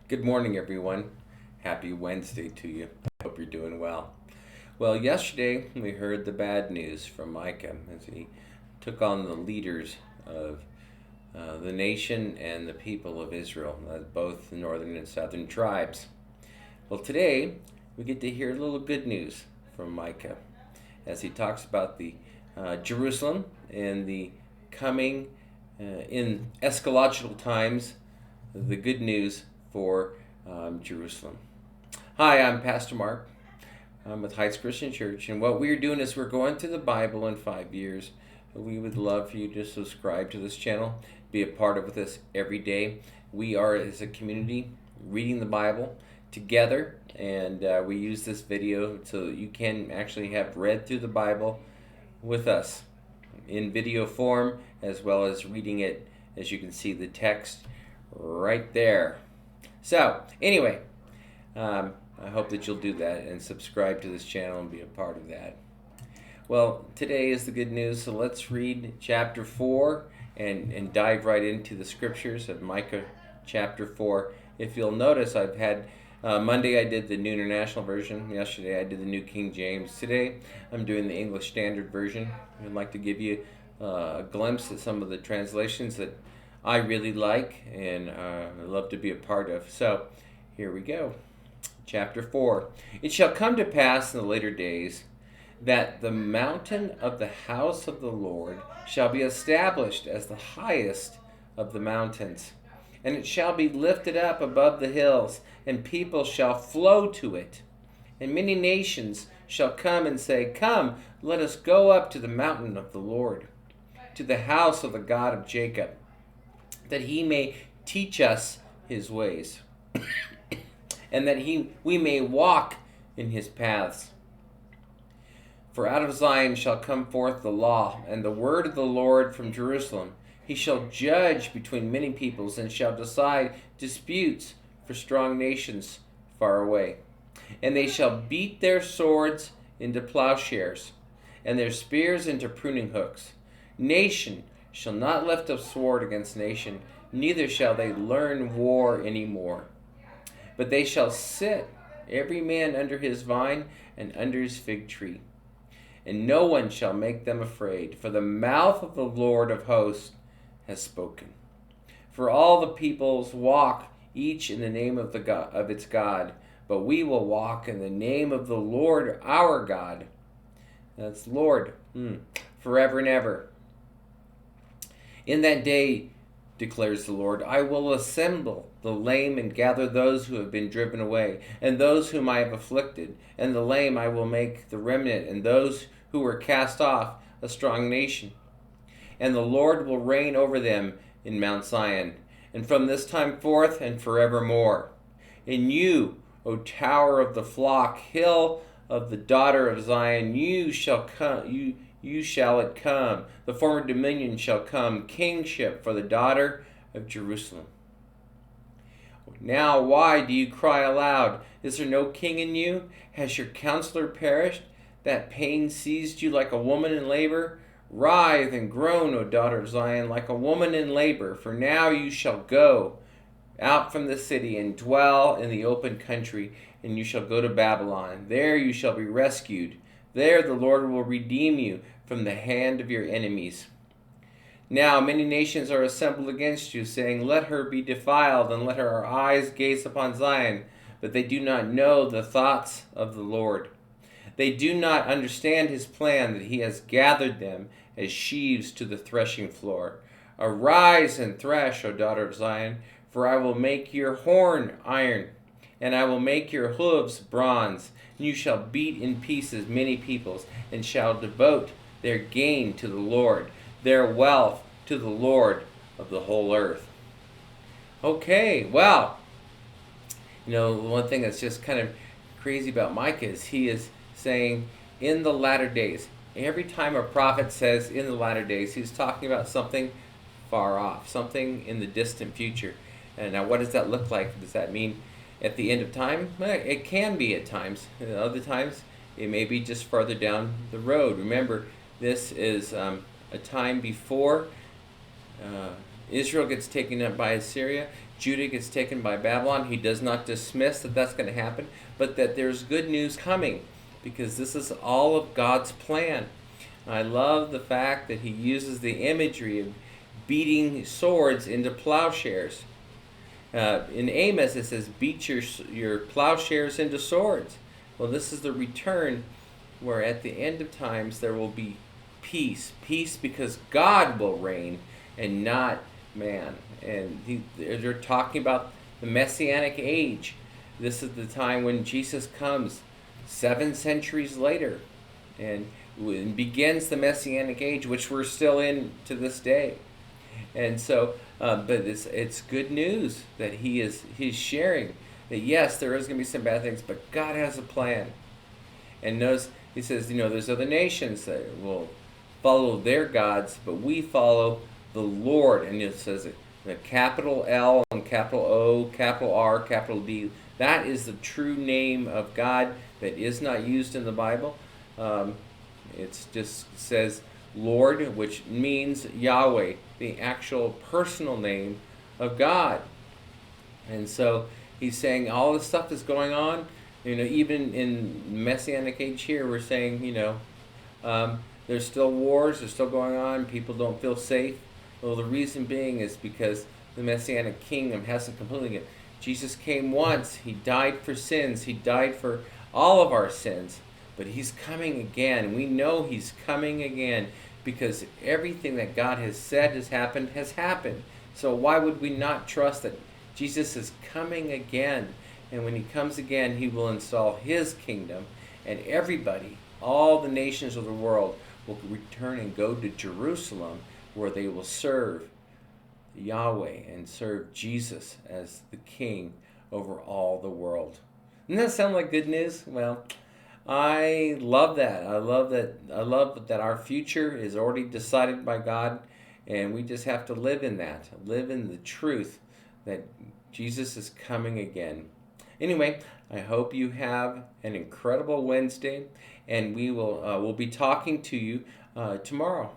Good morning, everyone. Happy Wednesday to you. I hope you're doing well. Well, yesterday we heard the bad news from Micah as he took on the leaders of the nation and the people of Israel, both the northern and southern tribes. Well, today we get to hear a little good news from Micah as he talks about the Jerusalem and the coming in eschatological times, the good news for Jerusalem. Hi, I'm Pastor Mark. I'm with Heights Christian Church, and what we're doing is we're going through the Bible in 5 years. We would love for you to subscribe to this channel, be a part of this every day. We are, as a community, reading the Bible together, and we use this video so that you can actually have read through the Bible with us in video form, as well as reading it. As you can see, the text right there. So, anyway, I hope that you'll do that and subscribe to this channel and be a part of that. Well, today is the good news, so let's read chapter 4 and dive right into the scriptures of Micah chapter 4. If you'll notice, I've had Monday I did the New International Version. Yesterday I did the New King James. Today I'm doing the English Standard Version. I'd like to give you a glimpse at some of the translations that I really like and I love to be a part of. So here we go. Chapter 4. It shall come to pass in the later days that the mountain of the house of the Lord shall be established as the highest of the mountains, and it shall be lifted up above the hills, and people shall flow to it. And many nations shall come and say, Come, let us go up to the mountain of the Lord, to the house of the God of Jacob, that he may teach us his ways, and that we may walk in his paths. For out of Zion shall come forth the law, and the word of the Lord from Jerusalem. He shall judge between many peoples, and shall decide disputes for strong nations far away. And they shall beat their swords into plowshares, and their spears into pruning hooks. Nation shall not lift up sword against nation, neither shall they learn war any more. But they shall sit, every man under his vine and under his fig tree. And no one shall make them afraid, for the mouth of the Lord of hosts has spoken. For all the peoples walk each in the name of its God, but we will walk in the name of the Lord our God. That's Lord, forever and ever. In that day, declares the Lord, I will assemble the lame and gather those who have been driven away, and those whom I have afflicted. And the lame I will make the remnant, and those who were cast off a strong nation. And the Lord will reign over them in Mount Zion, and from this time forth and forevermore. And you, O tower of the flock, hill of the daughter of Zion, you shall it come. The former dominion shall come, kingship for the daughter of Jerusalem. Now why do you cry aloud? Is there no king in you? Has your counselor perished? That pain seized you like a woman in labor? Writhe and groan, O daughter of Zion, like a woman in labor, for now you shall go out from the city and dwell in the open country, and you shall go to Babylon. There you shall be rescued. There the Lord will redeem you from the hand of your enemies. Now many nations are assembled against you, saying, Let her be defiled, and let her eyes gaze upon Zion. But they do not know the thoughts of the Lord. They do not understand his plan, that he has gathered them as sheaves to the threshing floor. Arise and thresh, O daughter of Zion, for I will make your horn iron, and I will make your hooves bronze. And you shall beat in pieces many peoples, and shall devote their gain to the Lord, their wealth to the Lord of the whole earth. Okay, well, one thing that's just kind of crazy about Micah is he is saying in the latter days. Every time a prophet says in the latter days, he's talking about something far off, something in the distant future. And now what does that look like? Does that mean at the end of time? Well, it can be at times. Other times it may be just further down the road. Remember, this is a time before Israel gets taken up by Assyria. Judah gets taken by Babylon. He does not dismiss that that's going to happen, but that there's good news coming, because this is all of God's plan. I love the fact that he uses the imagery of beating swords into plowshares. In Amos it says, beat your plowshares into swords. Well, this is the return where at the end of times there will be peace. Peace because God will reign and not man. And they're talking about the Messianic age. This is the time when Jesus comes 7 centuries later and begins the Messianic age, which we're still in to this day. And so, but it's good news that he's sharing that yes, there is going to be some bad things, but God has a plan. And notice he says, there's other nations that will follow their gods, but we follow the Lord. And it says the capital L and capital O, capital R, capital D. That is the true name of God that is not used in the Bible. It just says Lord, which means Yahweh, the actual personal name of God. And so he's saying all this stuff is going on. Even in Messianic age here, we're saying, there's still wars, there's still going on, people don't feel safe. Well, the reason being is because the Messianic kingdom hasn't completely yet. Jesus came once, he died for sins, he died for all of our sins, but he's coming again. We know he's coming again because everything that God has said has happened. So why would we not trust that Jesus is coming again? And when he comes again, he will install his kingdom, and everybody, all the nations of the world, will return and go to Jerusalem, where they will serve Yahweh and serve Jesus as the king over all the world. Doesn't that sound like good news? Well, I love that. I love that our future is already decided by God, and we just have to live in that. Live in the truth that Jesus is coming again. Anyway, I hope you have an incredible Wednesday, and we'll be talking to you tomorrow.